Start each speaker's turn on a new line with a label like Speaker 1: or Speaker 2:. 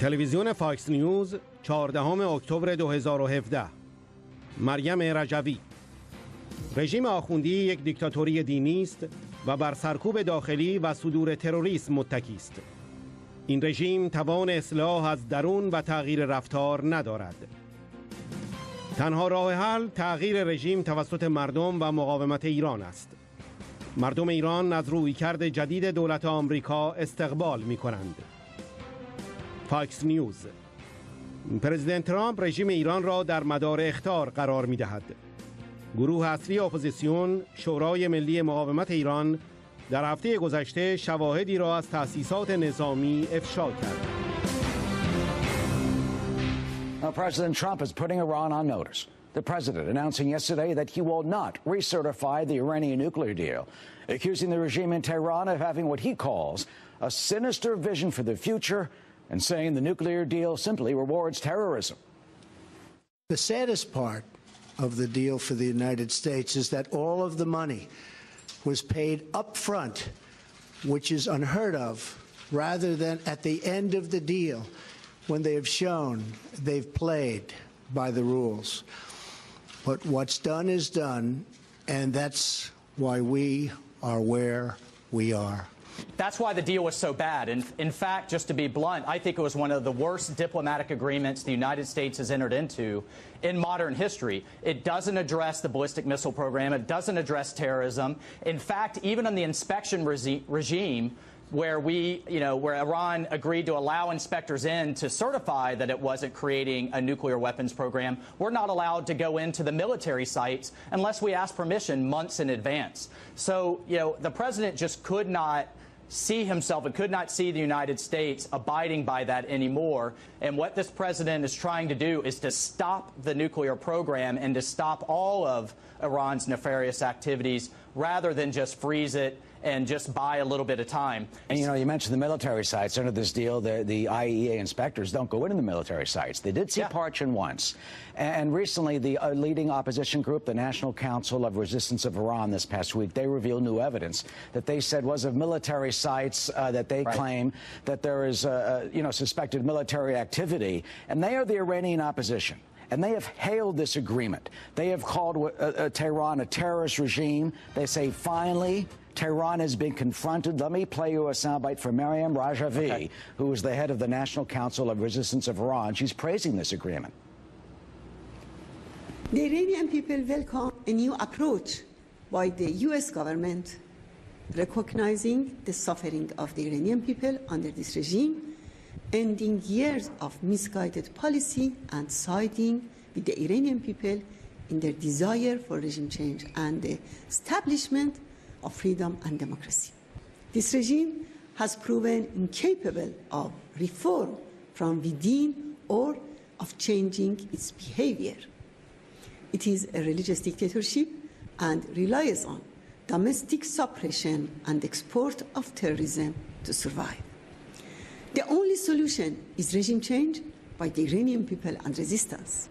Speaker 1: تلویزیون فاکس نیوز 14 اکتبر 2017. مریم رجوی. رژیم آخوندی یک دیکتاتوری دینی است و بر سرکوب داخلی و صدور تروریسم متکی است. این رژیم توان اصلاح از درون و تغییر رفتار ندارد. تنها راه حل تغییر رژیم توسط مردم و مقاومت ایران است. مردم ایران از رویکرد جدید دولت آمریکا استقبال می کنند. فاکس نیوز. پرزیدنت ترامپ رژیم ایران را در مدار اخطار قرار می دهد. گروه اصلی اپوزیسیون شورای ملی مقاومت ایران در هفته گذشته شواهدی را از تأسیسات نظامی افشا کرد.
Speaker 2: President Trump is putting Iran on notice. The president announcing yesterday that he will not recertify the Iranian nuclear deal, accusing the regime in Tehran of having what he calls a sinister vision for the future and saying the nuclear deal simply rewards terrorism.
Speaker 3: The saddest part of the deal for the United States is that all of the money was paid up front, which is unheard of, rather than at the end of the deal when they have shown they've played by the rules. But what's done is done, and that's why we are where we are.
Speaker 4: That's why the deal was so bad. And in fact, just to be blunt, I think it was one of the worst diplomatic agreements the United States has entered into in modern history. It doesn't address the ballistic missile program. It doesn't address terrorism. In fact, even on the inspection regime, where where Iran agreed to allow inspectors in to certify that it wasn't creating a nuclear weapons program, we're not allowed to go into the military sites unless we ask permission months in advance. So, the president just could not see himself and could not see the United States abiding by that anymore. And what this president is trying to do is to stop the nuclear program and to stop all of Iran's nefarious activities rather than just freeze it and just buy a little bit of time.
Speaker 2: And you mentioned the military sites. Under this deal, the IAEA inspectors don't go into the military sites. They did see Parchin once. And recently, the leading opposition group, the National Council of Resistance of Iran, this past week, they revealed new evidence that they said was of military sites that they claim that there is, suspected military activity. And they are the Iranian opposition. And they have hailed this agreement. They have called Tehran a terrorist regime. They say, finally, Tehran has been confronted. Let me play you a soundbite from Meriem Rajvi, who is the head of the National Council of Resistance of Iran. She's praising this agreement.
Speaker 5: The Iranian people welcome a new approach by the U.S. government, recognizing the suffering of the Iranian people under this regime, ending years of misguided policy and siding with the Iranian people in their desire for regime change and the establishment of freedom and democracy. This regime has proven incapable of reform from within or of changing its behavior. It is a religious dictatorship and relies on domestic suppression and export of terrorism to survive. The only solution is regime change by the Iranian people and resistance.